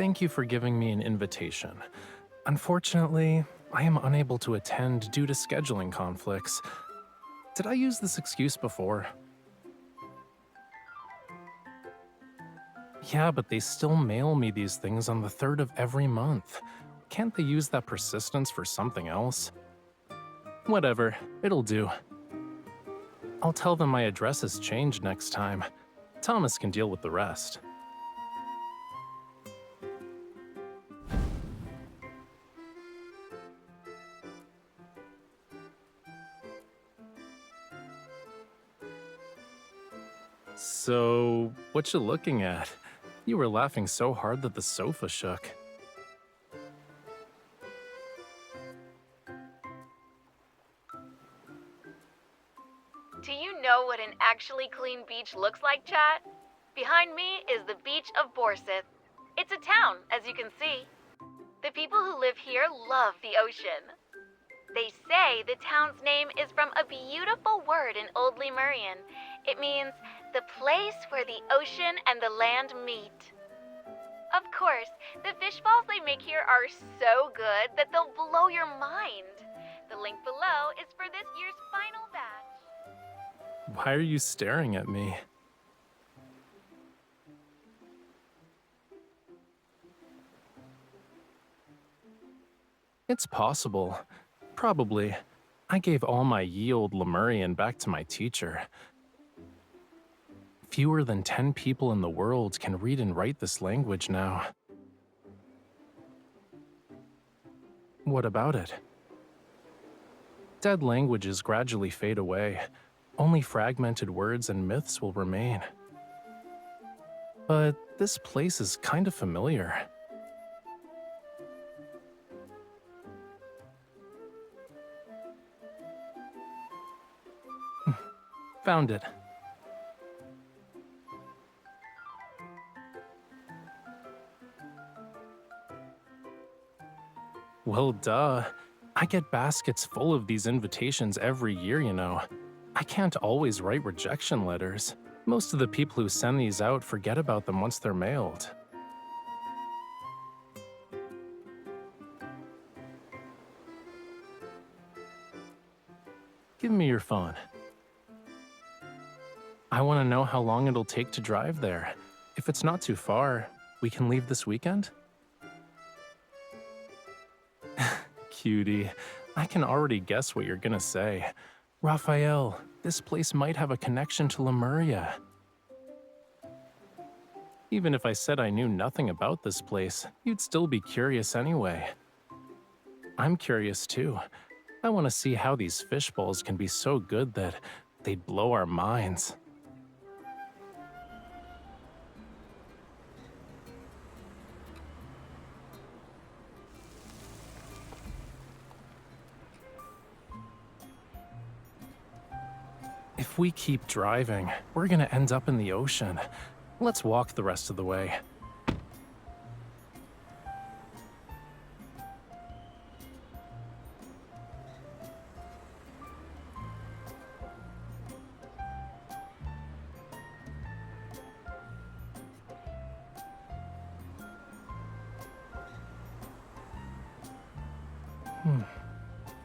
Thank you for giving me an invitation. Unfortunately, I am unable to attend due to scheduling conflicts. Did I use this excuse before? Yeah, but they still mail me these things on the 3rd of every month. Can't they use that persistence for something else? Whatever, it'll do. I'll tell them my address has changed next time. Thomas can deal with the rest. So, what you looking at? You were laughing so hard that the sofa shook. Do you know what an actually clean beach looks like, chat? Behind me is the beach of Borseth. It's a town, as you can see. The people who live here love the ocean. They say the town's name is from a beautiful word in Old Lemurian. It means the place where the ocean and the land meet. Of course, the fish balls they make here are so good that they'll blow your mind. The link below is for this year's final batch. Why are you staring at me? It's possible. Probably. I gave all my ye old Lemurian back to my teacher. Fewer than 10 people in the world can read and write this language now. What about it? Dead languages gradually fade away. Only fragmented words and myths will remain. But this place is kind of familiar. Found it. Well, duh. I get baskets full of these invitations every year, you know. I can't always write rejection letters. Most of the people who send these out forget about them once they're mailed. Give me your phone. I want to know how long it'll take to drive there. If it's not too far, we can leave this weekend? Cutie, I can already guess what you're gonna say. Raphael, this place might have a connection to Lemuria. Even if I said I knew nothing about this place, you'd still be curious anyway. I'm curious too. I want to see how these fish balls can be so good that they'd blow our minds. If we keep driving, we're gonna end up in the ocean. Let's walk the rest of the way.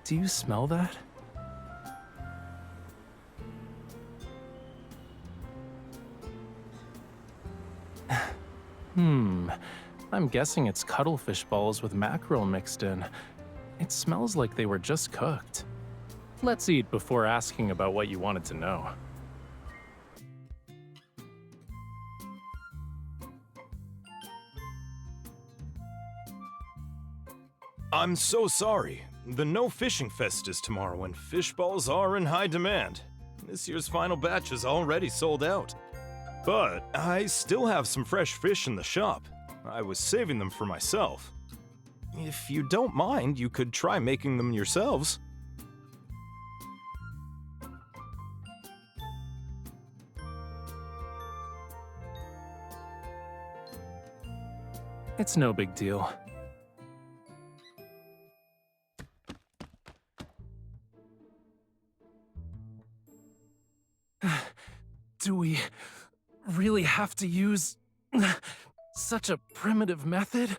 Do you smell that? I'm guessing it's cuttlefish balls with mackerel mixed in. It smells like they were just cooked. Let's eat before asking about what you wanted to know. I'm so sorry. The No Fishing Fest is tomorrow and fish balls are in high demand. This year's final batch is already sold out. But I still have some fresh fish in the shop. I was saving them for myself. If you don't mind, you could try making them yourselves. It's no big deal. Do we really have to use Such a primitive method.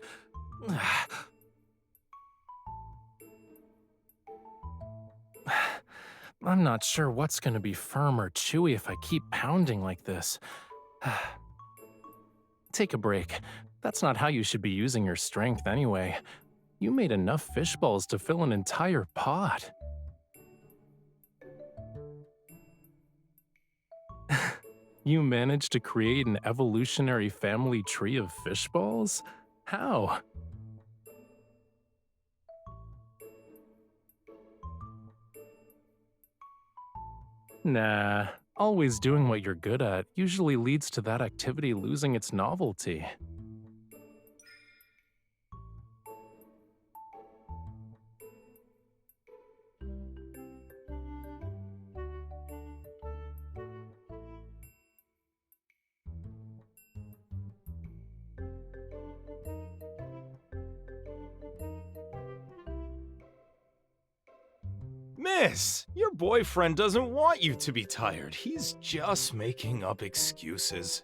I'm not sure what's gonna be firm or chewy if I keep pounding like this. Take a break. That's not how you should be using your strength anyway. You made enough fish balls to fill an entire pot. You managed to create an evolutionary family tree of fish balls? How? Nah, always doing what you're good at usually leads to that activity losing its novelty. Miss, your boyfriend doesn't want you to be tired. He's just making up excuses.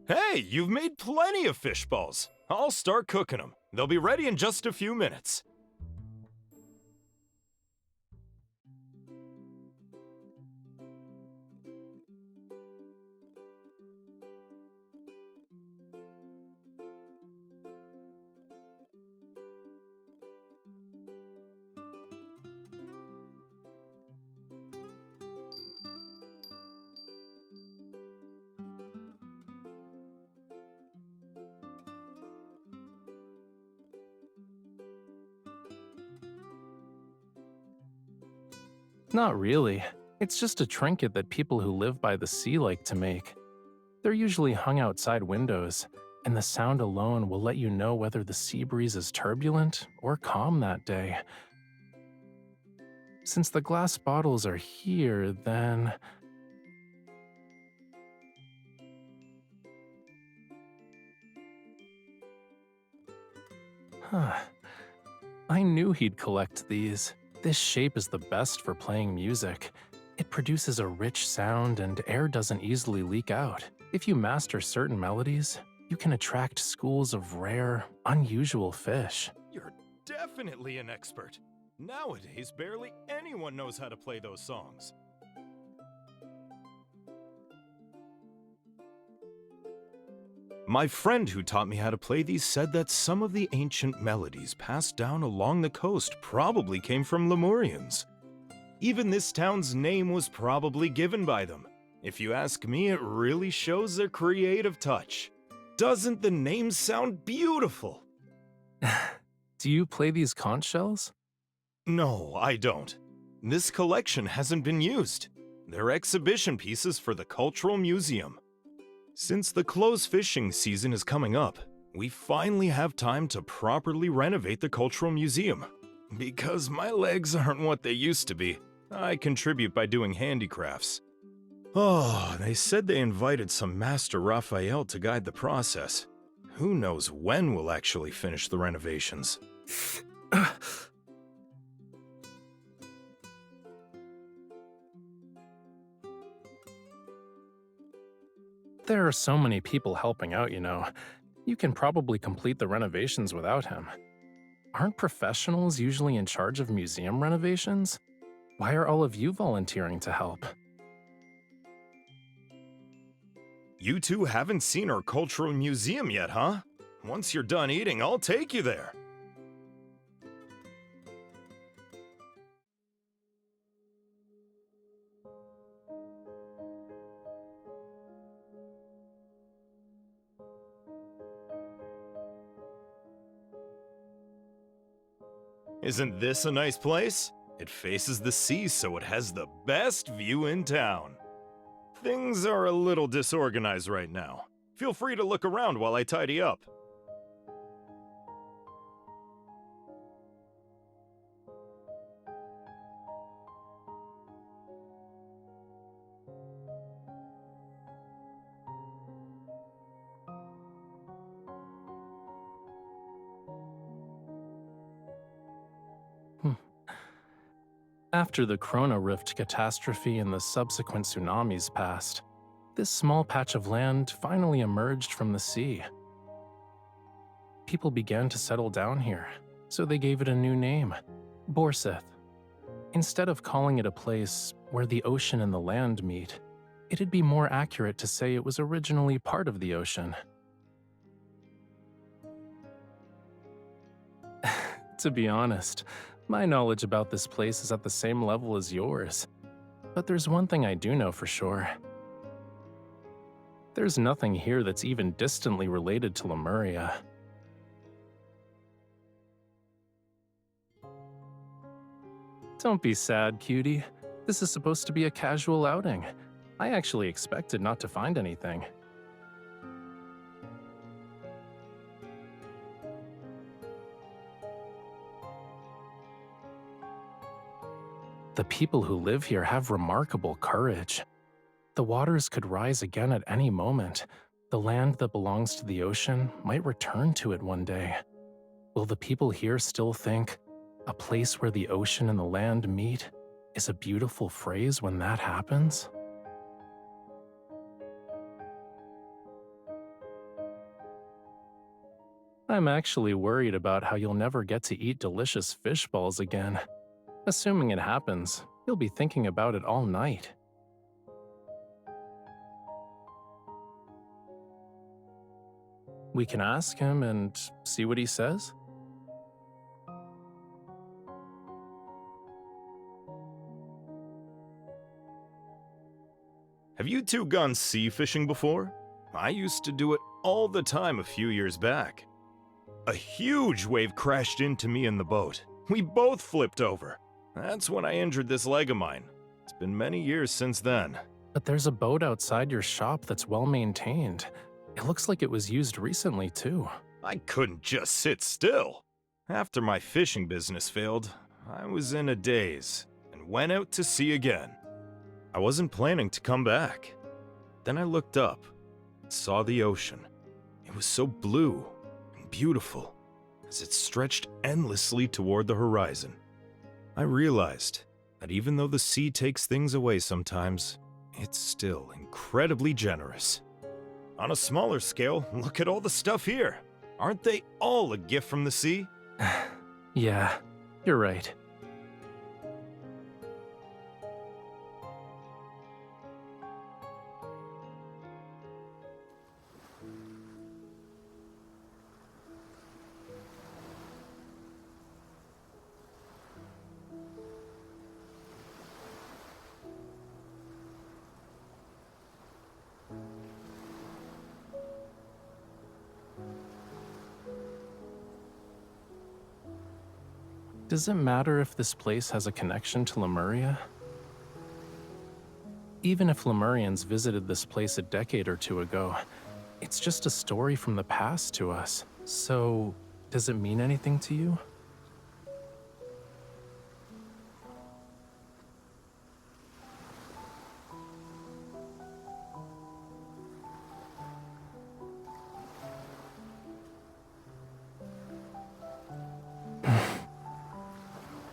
Hey, you've made plenty of fish balls. I'll start cooking them. They'll be ready in just a few minutes. Not really. It's just a trinket that people who live by the sea like to make. They're usually hung outside windows, and the sound alone will let you know whether the sea breeze is turbulent or calm that day. Since the glass bottles are here, then... Huh. I knew he'd collect these. This shape is the best for playing music. It produces a rich sound and air doesn't easily leak out. If you master certain melodies, you can attract schools of rare, unusual fish. You're definitely an expert. Nowadays, barely anyone knows how to play those songs. My friend who taught me how to play these said that some of the ancient melodies passed down along the coast probably came from Lemurians. Even this town's name was probably given by them. If you ask me, it really shows their creative touch. Doesn't the name sound beautiful? Do you play these conch shells? No, I don't. This collection hasn't been used. They're exhibition pieces for the Cultural Museum. Since the closed fishing season is coming up, we finally have time to properly renovate the Cultural Museum. Because my legs aren't what they used to be, I contribute by doing handicrafts. Oh, they said they invited some Master Raphael to guide the process. Who knows when we'll actually finish the renovations? There are so many people helping out, you know. You can probably complete the renovations without him. Aren't professionals usually in charge of museum renovations? Why are all of you volunteering to help? You two haven't seen our Cultural Museum yet, huh? Once you're done eating, I'll take you there. Isn't this a nice place? It faces the sea, so it has the best view in town. Things are a little disorganized right now. Feel free to look around while I tidy up. After the Corona Rift catastrophe and the subsequent tsunamis passed, this small patch of land finally emerged from the sea. People began to settle down here, so they gave it a new name, Borseth. Instead of calling it a place where the ocean and the land meet, it'd be more accurate to say it was originally part of the ocean. To be honest, my knowledge about this place is at the same level as yours. But there's one thing I do know for sure. There's nothing here that's even distantly related to Lemuria. Don't be sad, cutie. This is supposed to be a casual outing. I actually expected not to find anything. The people who live here have remarkable courage. The waters could rise again at any moment. The land that belongs to the ocean might return to it one day. Will the people here still think, a place where the ocean and the land meet is a beautiful phrase when that happens? I'm actually worried about how you'll never get to eat delicious fish balls again. Assuming it happens, you'll be thinking about it all night. We can ask him and see what he says. Have you two gone sea fishing before? I used to do it all the time a few years back. A huge wave crashed into me in the boat. We both flipped over. That's when I injured this leg of mine. It's been many years since then. But there's a boat outside your shop that's well maintained. It looks like it was used recently, too. I couldn't just sit still. After my fishing business failed, I was in a daze and went out to sea again. I wasn't planning to come back. Then I looked up and saw the ocean. It was so blue and beautiful as it stretched endlessly toward the horizon. I realized that even though the sea takes things away sometimes, it's still incredibly generous. On a smaller scale, look at all the stuff here. Aren't they all a gift from the sea? Yeah, you're right. Does it matter if this place has a connection to Lemuria? Even if Lemurians visited this place a decade or two ago, it's just a story from the past to us. So, does it mean anything to you?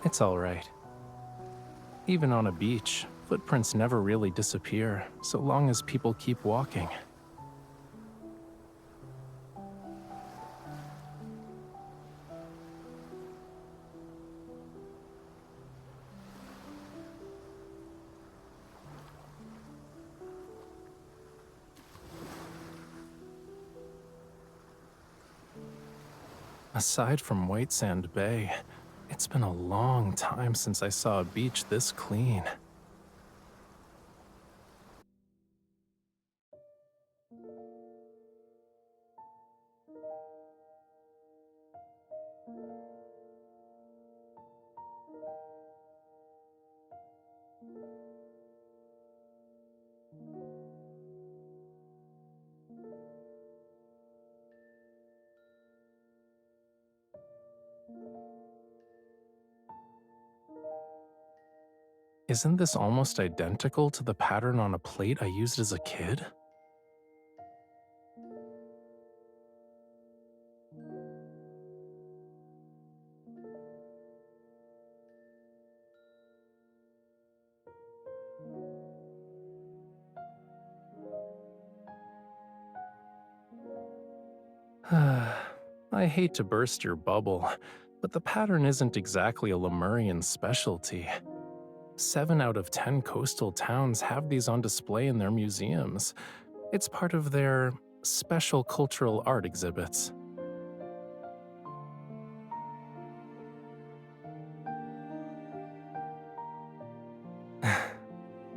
It's all right. Even on a beach, footprints never really disappear, so long as people keep walking. Aside from White Sand Bay, it's been a long time since I saw a beach this clean. Isn't this almost identical to the pattern on a plate I used as a kid? I hate to burst your bubble, but the pattern isn't exactly a Lemurian specialty. 7 out of 10 coastal towns have these on display in their museums. It's part of their special cultural art exhibits.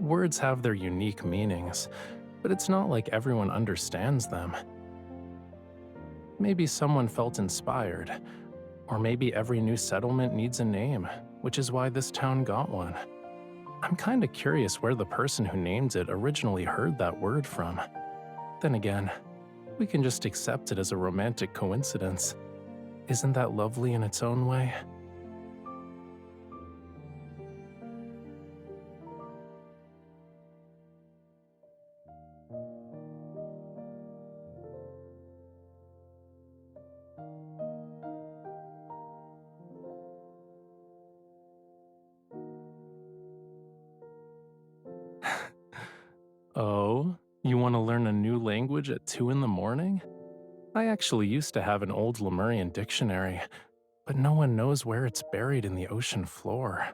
Words have their unique meanings, but it's not like everyone understands them. Maybe someone felt inspired, or maybe every new settlement needs a name, which is why this town got one. I'm kinda curious where the person who named it originally heard that word from. Then again, we can just accept it as a romantic coincidence. Isn't that lovely in its own way? Oh, you want to learn a new language at 2 in the morning? I actually used to have an old Lemurian dictionary, but no one knows where it's buried in the ocean floor.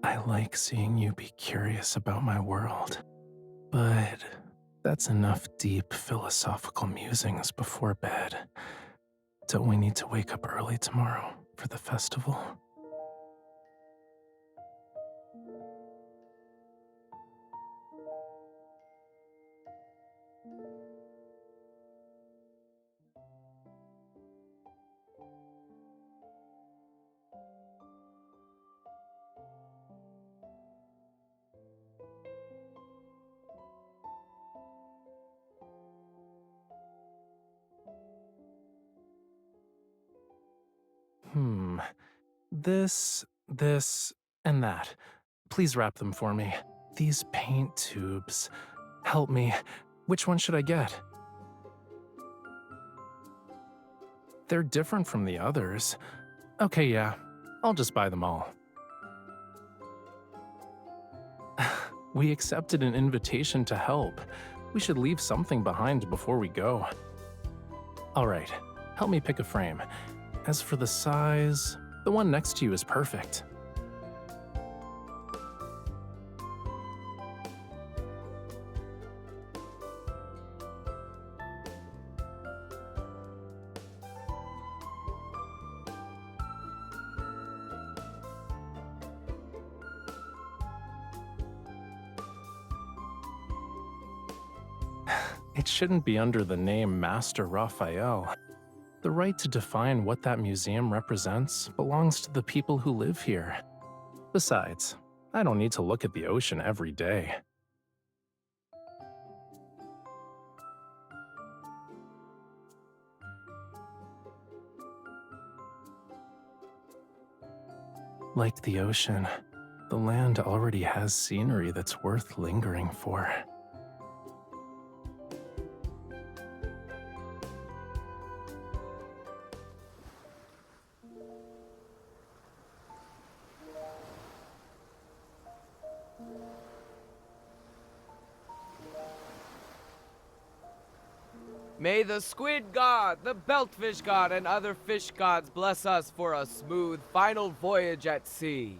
I like seeing you be curious about my world, but that's enough deep philosophical musings before bed. Don't we need to wake up early tomorrow for the festival? Hmm. This, and that. Please wrap them for me. These paint tubes. Help me. Which one should I get? They're different from the others. Okay, yeah. I'll just buy them all. We accepted an invitation to help. We should leave something behind before we go. All right, help me pick a frame. As for the size, the one next to you is perfect. It shouldn't be under the name Master Raphael. The right to define what that museum represents belongs to the people who live here. Besides, I don't need to look at the ocean every day. Like the ocean, the land already has scenery that's worth lingering for. May the squid god, the beltfish god, and other fish gods bless us for a smooth final voyage at sea.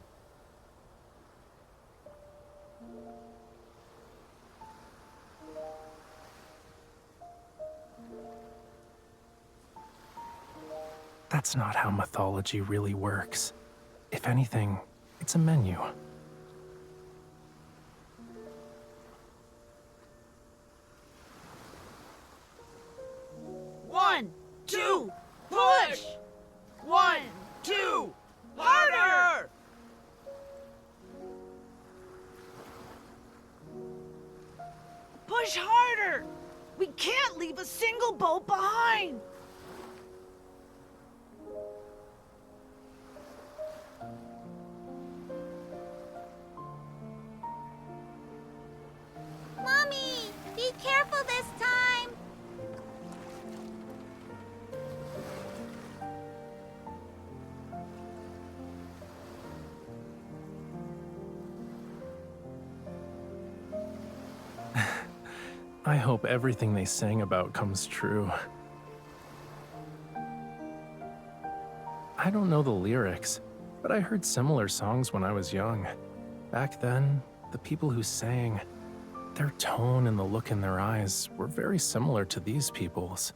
That's not how mythology really works. If anything, it's a menu. One, two, push! 1, 2, harder! Push harder! We can't leave a single boat behind! Mommy, be careful this time. I hope everything they sang about comes true. I don't know the lyrics, but I heard similar songs when I was young. Back then, the people who sang, their tone and the look in their eyes were very similar to these people's.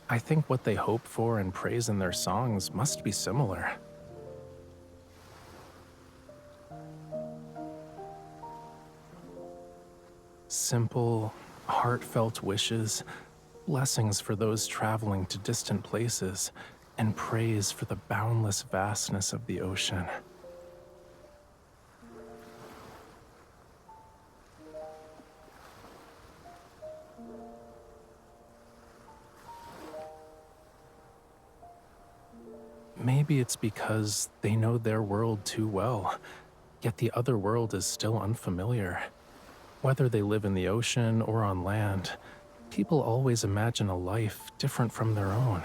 I think what they hope for and praise in their songs must be similar. Simple, heartfelt wishes, blessings for those traveling to distant places, and praise for the boundless vastness of the ocean. Maybe it's because they know their world too well, yet the other world is still unfamiliar. Whether they live in the ocean or on land, people always imagine a life different from their own.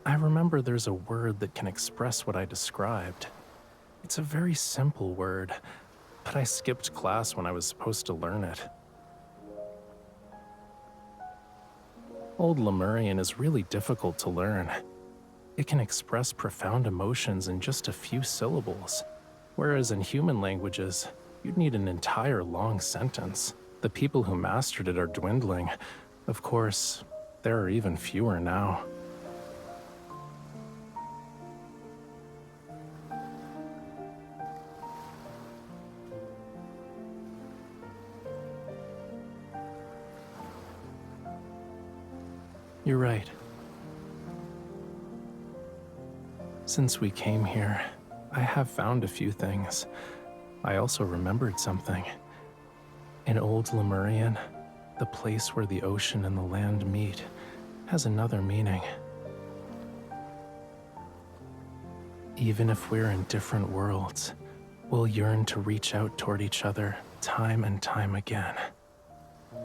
I remember there's a word that can express what I described. It's a very simple word, but I skipped class when I was supposed to learn it. Old Lemurian is really difficult to learn. It can express profound emotions in just a few syllables, whereas in human languages, you'd need an entire long sentence. The people who mastered it are dwindling. Of course, there are even fewer now. You're right. Since we came here, I have found a few things. I also remembered something. In Old Lemurian, the place where the ocean and the land meet has another meaning. Even if we're in different worlds, we'll yearn to reach out toward each other time and time again.